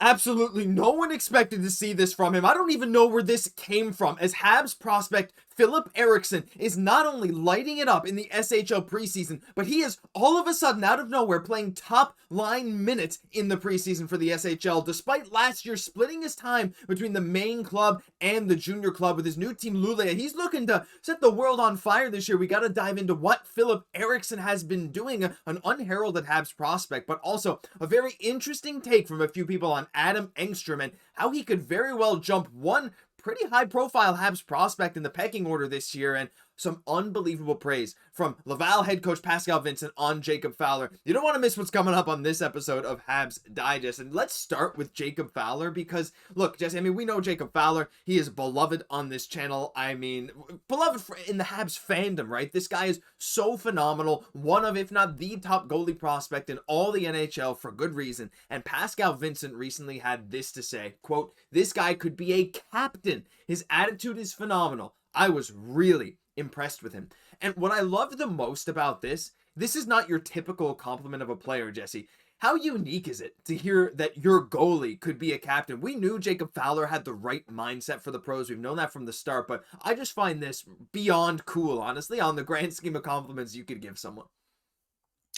Absolutely no one expected to see this from him. I don't even know where this came from, as Habs prospect Filip Eriksson is not only lighting it up in the SHL preseason, but he is all of a sudden out of nowhere playing top line minutes in the preseason for the SHL, despite last year splitting his time between the main club and the junior club with his new team Luleå. He's looking to set the world on fire this year. We got to dive into what Filip Eriksson has been doing, an unheralded Habs prospect, but also a very interesting take from a few people on Adam Engstrom and how he could very well jump one pretty high profile Habs prospect in the pecking order this year, and some unbelievable praise from Laval head coach Pascal Vincent on Jacob Fowler. You don't want to miss what's coming up on this episode of Habs Digest. And let's start with Jacob Fowler because, look, Jesse, we know Jacob Fowler. He is beloved on this channel. Beloved in the Habs fandom, right? This guy is so phenomenal. One of, if not the top goalie prospect in all the NHL for good reason. And Pascal Vincent recently had this to say, quote, "This guy could be a captain. His attitude is phenomenal. I was really impressed with him." And what I love the most about this is not your typical compliment of a player, Jesse. How unique is it to hear that your goalie could be a captain? We knew Jacob Fowler had the right mindset for the pros. We've known that from the start, but I just find this beyond cool, honestly, on the grand scheme of compliments you could give someone.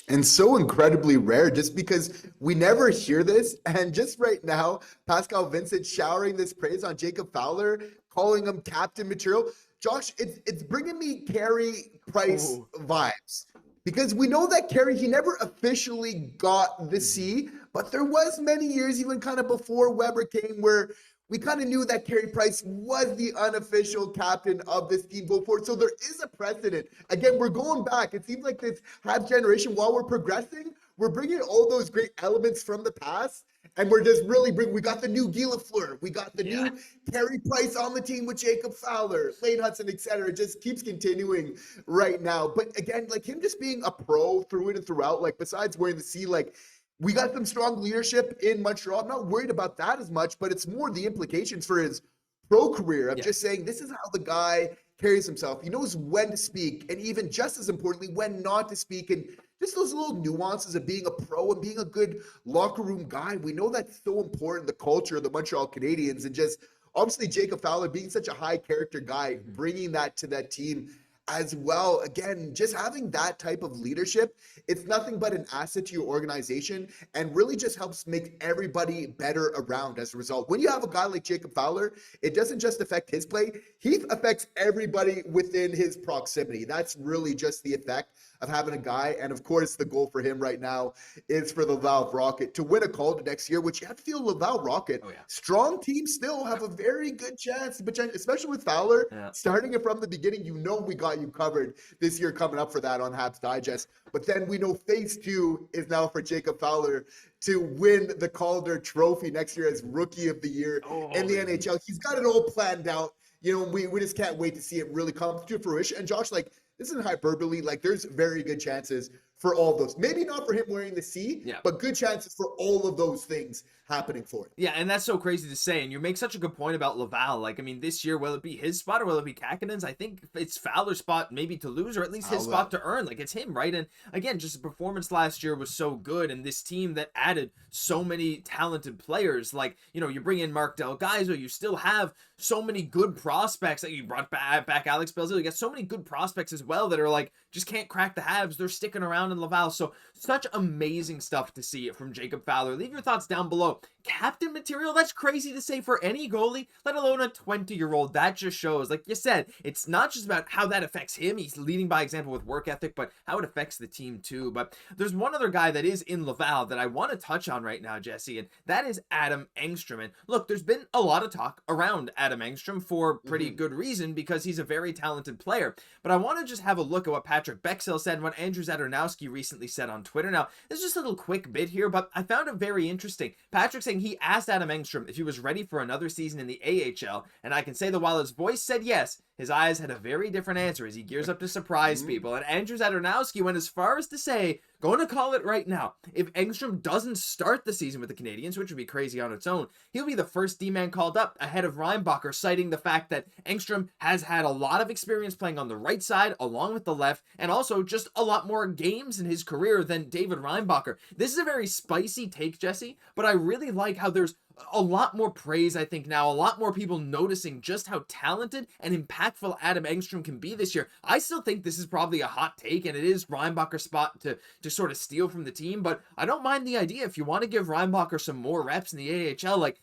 And so incredibly rare, just because we never hear this. And just right now, Pascal Vincent showering this praise on Jacob Fowler, calling him captain material. Josh, it's bringing me Carey Price vibes, because we know that Carey, he never officially got the C, but there was many years, even kind of before Weber came, where we kind of knew that Carey Price was the unofficial captain of this team going forward. So there is a precedent. Again, we're going back. It seems like this Habs generation, while we're progressing, we're bringing all those great elements from the past, and we're just really we got the new Guhle, we got the new Carey Price on the team with Jacob Fowler, Lane Hutson, etc. It just keeps continuing right now. But again, like him just being a pro through it and throughout, like besides wearing the C, like we got some strong leadership in Montreal. I'm not worried about that as much, but it's more the implications for his pro career. I'm just saying this is how the guy carries himself. He knows when to speak, and even just as importantly, when not to speak, and just those little nuances of being a pro and being a good locker room guy. We know that's so important, the culture of the Montreal Canadiens, and just obviously Jacob Fowler being such a high character guy, bringing that to that team as well. Again, just having that type of leadership, it's nothing but an asset to your organization and really just helps make everybody better around as a result. When you have a guy like Jacob Fowler, it doesn't just affect his play, he affects everybody within his proximity. That's really just the effect of having a guy. And of course, the goal for him right now is for the Laval Rocket to win a Calder next year, which you have to feel Laval Rocket. Strong teams still have a very good chance, especially with Fowler starting it from the beginning. You know, we got you covered this year coming up for that on Habs Digest. But then we know phase 2 is now for Jacob Fowler to win the Calder Trophy next year as Rookie of the Year in the NHL. He's got it all planned out. You know, we just can't wait to see it really come to fruition. And Josh, like, this isn't hyperbole. Like, there's very good chances for all of those. Maybe not for him wearing the C, but good chances for all of those things happening for him. Yeah, and that's so crazy to say. And you make such a good point about Laval. Like, this year, will it be his spot or will it be Kakinen's? I think it's Fowler's spot maybe to lose, or at least his spot to earn. Like, it's him, right? And again, just the performance last year was so good. And this team that added so many talented players, like, you know, you bring in Mark Del Geyser, you still have so many good prospects that you brought back Alex Belzil. You got so many good prospects as well that are like, just can't crack the Habs. They're sticking around in Laval. So such amazing stuff to see from Jacob Fowler. Leave your thoughts down below. Captain material, that's crazy to say for any goalie, let alone a 20-year-old. That just shows, like you said, it's not just about how that affects him. He's leading by example with work ethic, but how it affects the team too. But there's one other guy that is in Laval that I want to touch on right now, Jesse, and that is Adam Engstrom. And look, there's been a lot of talk around Adam Engstrom for pretty good reason, because he's a very talented player. But I want to just have a look at what Patrick Bexell said and what Andrew Zadarnowski recently said on Twitter. Now, this is just a little quick bit here, but I found it very interesting. Patrick saying he asked Adam Engstrom if he was ready for another season in the AHL, and I can say that while his voice said yes, his eyes had a very different answer as he gears up to surprise people. And Andrew Zadarnowski went as far as to say, going to call it right now, if Engstrom doesn't start the season with the Canadiens, which would be crazy on its own, he'll be the first D-man called up ahead of Reinbacher, citing the fact that Engstrom has had a lot of experience playing on the right side along with the left, and also just a lot more games in his career than David Reinbacher. This is a very spicy take, Jesse, but I really like how there's a lot more praise, I think now, a lot more people noticing just how talented and impactful Adam Engstrom can be this year. I still think this is probably a hot take, and it is Reinbacher's spot to sort of steal from the team, but I don't mind the idea. If you want to give Reinbacher some more reps in the AHL, like,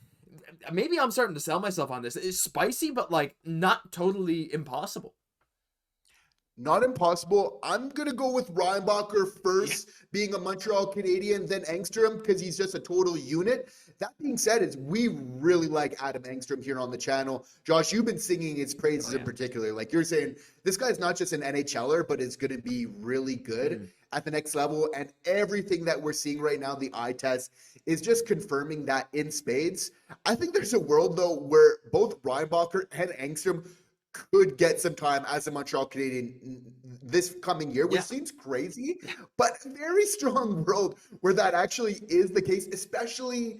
maybe I'm starting to sell myself on this. It's spicy, but like not totally impossible. Not impossible. I'm going to go with Reinbacher first, being a Montreal Canadian, then Engstrom, because he's just a total unit. That being said, we really like Adam Engstrom here on the channel. Josh, you've been singing his praises in particular. Like you're saying, this guy's not just an NHLer, but is going to be really good at the next level. And everything that we're seeing right now, the eye test, is just confirming that in spades. I think there's a world, though, where both Reinbacher and Engstrom could get some time as a Montreal Canadian this coming year, which seems crazy, but a very strong world where that actually is the case, especially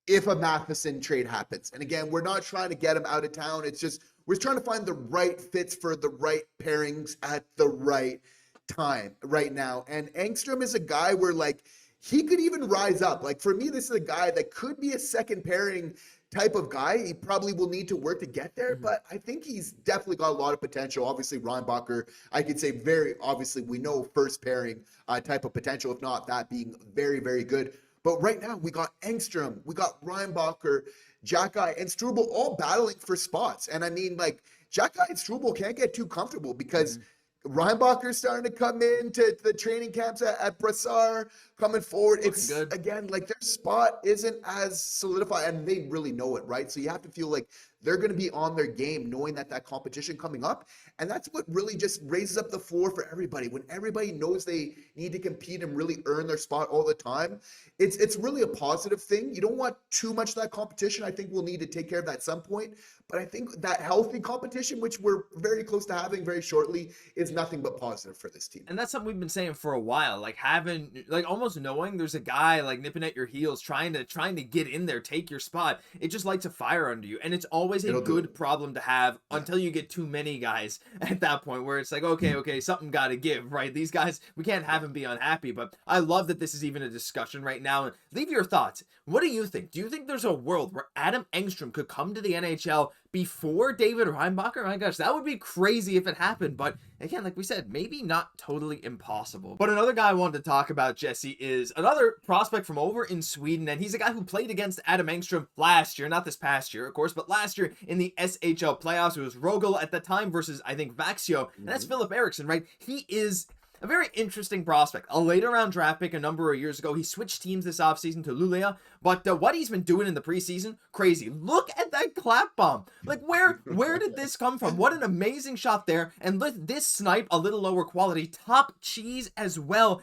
if a Matheson trade happens. And again, we're not trying to get him out of town. It's just we're trying to find the right fits for the right pairings at the right time right now. And Engstrom is a guy where, like, he could even rise up. Like, for me, this is a guy that could be a second pairing type of guy. He probably will need to work to get there, but I think he's definitely got a lot of potential. Obviously, Reinbacher, I could say very obviously, we know first pairing type of potential, if not that being very, very good. But right now, we got Engstrom, we got Reinbacher, Xhekaj, and Struble all battling for spots. And I mean, like, Xhekaj and Struble can't get too comfortable because Reinbacher's starting to come into the training camps at Mesar, coming forward. It's good. Again, like, their spot isn't as solidified, and they really know it, right? So you have to feel like they're going to be on their game, knowing that competition coming up. And that's what really just raises up the floor for everybody. When everybody knows they need to compete and really earn their spot all the time, it's really a positive thing. You don't want too much of that competition. I think we'll need to take care of that at some point. But I think that healthy competition, which we're very close to having very shortly, is nothing but positive for this team. And that's something we've been saying for a while, like having, like, almost knowing there's a guy like nipping at your heels, trying to get in there, take your spot. It just lights a fire under you, and it's always a good problem to have until you get too many guys at that point where it's like, okay, something got to give, right? These guys, we can't have them be unhappy. But I love that this is even a discussion right now. Leave your thoughts. What do you think? Do you think there's a world where Adam Engstrom could come to the NHL before David Reinbacher? My gosh, that would be crazy if it happened. But again, like we said, maybe not totally impossible. But another guy I wanted to talk about, Jesse, is another prospect from over in Sweden. And he's a guy who played against Adam Engstrom last year, not this past year, of course, but last year in the SHL playoffs. It was Rogel at the time versus, I think, Vaxio. And that's Filip Eriksson, right? He is a very interesting prospect. A later round draft pick a number of years ago. He switched teams this offseason to Luleå, but what he's been doing in the preseason, crazy. Look at that clap bomb. Like, where did this come from? What an amazing shot there. And let this snipe, a little lower quality, top cheese as well.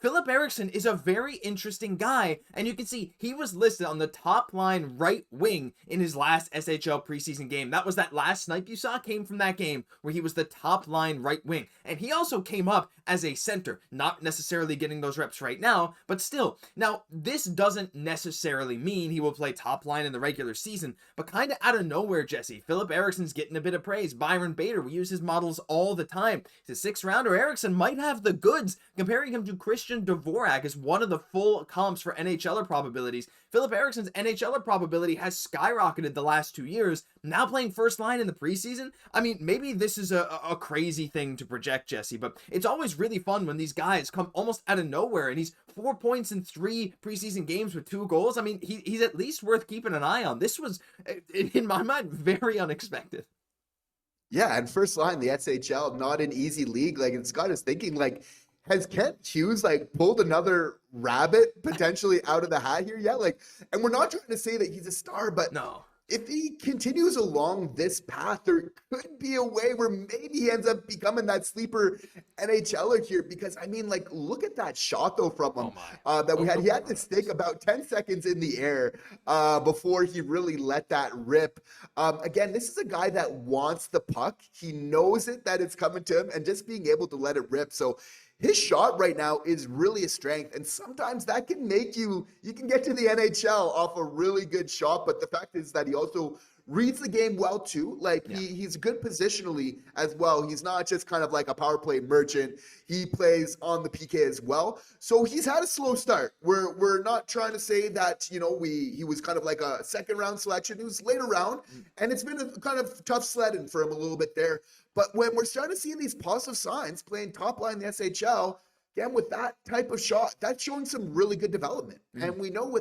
Filip Eriksson is a very interesting guy, and you can see he was listed on the top line right wing in his last SHL preseason game. That was that last snipe you saw came from that game where he was the top line right wing. And he also came up as a center, not necessarily getting those reps right now, but still. Now, this doesn't necessarily mean he will play top line in the regular season, but kind of out of nowhere, Jesse, Filip Eriksson's getting a bit of praise. Byron Bader, we use his models all the time. He's a sixth rounder. Eriksson might have the goods. Comparing him to Christian Dvorak is one of the full comps for NHLer probabilities. Filip Eriksson's NHLer probability has skyrocketed the last 2 years, now playing first line in the preseason. I mean, maybe this is a crazy thing to project, Jesse, but it's always really fun when these guys come almost out of nowhere, and he's 4 points in 3 preseason games with 2 goals. I mean, he's at least worth keeping an eye on. This was, in my mind, very unexpected. Yeah, and first line, the SHL, not an easy league. Like, it's got us thinking, like, has Kent Hughes, like, pulled another rabbit potentially out of the hat here? Yeah, like, and we're not trying to say that he's a star, but no, if he continues along this path, there could be a way where maybe he ends up becoming that sleeper NHLer here. Because, I mean, like, look at that shot, though, from him that we had. He had to stick about 10 seconds in the air before he really let that rip. Again, this is a guy that wants the puck. He knows it, that it's coming to him, and just being able to let it rip. So his shot right now is really a strength, and sometimes that can make you can get to the NHL off a really good shot, but the fact is that he also reads the game well too. Like he's good positionally as well. He's not just kind of like a power play merchant. He plays on the PK as well. So he's had a slow start. We're not trying to say that, you know, he was kind of like a second round selection. He was later round, and it's been a kind of tough sledding for him a little bit there. But when we're starting to see these positive signs playing top line in the SHL, again, with that type of shot, that's showing some really good development. And we know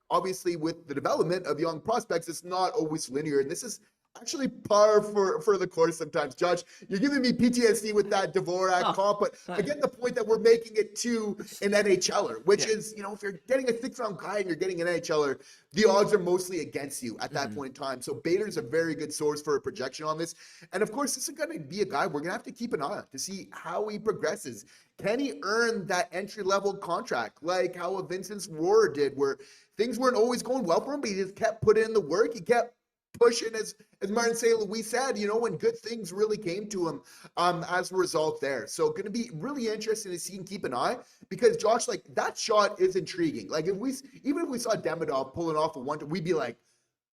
obviously with the development of young prospects, it's not always linear. And this is actually par for the course sometimes. Josh, you're giving me PTSD with that Dvorak comp, but I get the point that we're making it to an NHLer, which is, you know, if you're getting a 6th round guy and you're getting an NHLer, the odds are mostly against you at that point in time. So Bader's a very good source for a projection on this. And of course, this is going to be a guy we're going to have to keep an eye on to see how he progresses. Can he earn that entry-level contract like how a Vincent Roar did, where things weren't always going well for him, but he just kept putting in the work. He kept pushing, as Martin St. Louis said, you know, when good things really came to him as a result there. So going to be really interesting to see and keep an eye, because Josh, like, that shot is intriguing. Like, even if we saw Demidov pulling off a one, we'd be like,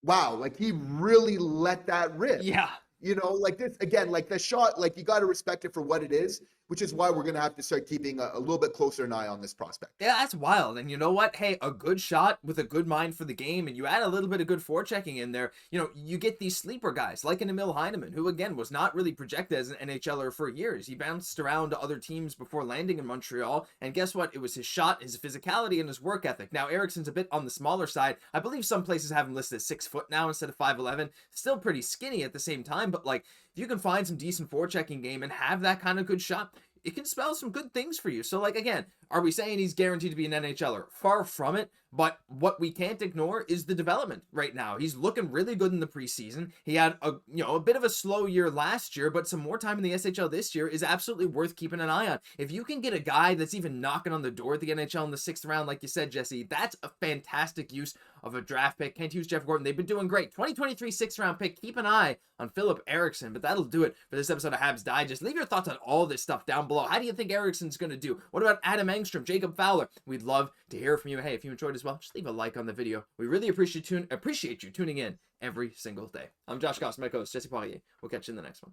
wow, like he really let that rip. Yeah. You know, like this, again, like the shot, like you got to respect it for what it is, which is why we're going to have to start keeping a little bit closer an eye on this prospect. Yeah, that's wild. And you know what? Hey, a good shot with a good mind for the game, and you add a little bit of good forechecking in there, you know, you get these sleeper guys like an Emil Heineman, who, again, was not really projected as an NHLer for years. He bounced around to other teams before landing in Montreal, and guess what? It was his shot, his physicality, and his work ethic. Now, Eriksson's a bit on the smaller side. I believe some places have him listed as 6 foot now instead of 5'11". Still pretty skinny at the same time, but, like, if you can find some decent forechecking game and have that kind of good shot, it can spell some good things for you. So, like, again, are we saying he's guaranteed to be an NHLer? Far from it. But what we can't ignore is the development right now. He's looking really good in the preseason. He had a bit of a slow year last year, but some more time in the SHL this year is absolutely worth keeping an eye on. If you can get a guy that's even knocking on the door at the NHL in the 6th round, like you said, Jesse, that's a fantastic use of a draft pick. Kent Hughes, Jeff Gordon, they've been doing great. 2023 6th round pick. Keep an eye on Filip Eriksson. But that'll do it for this episode of Habs Digest. Leave your thoughts on all this stuff down below. How do you think Eriksson's going to do? What about Adam Engstrom, Jacob Fowler? We'd love to hear from you. Hey, if you enjoyed as well, just leave a like on the video. We really appreciate you tuning in every single day. I'm Josh Gosse, my co-host, Jesse Poirier. We'll catch you in the next one.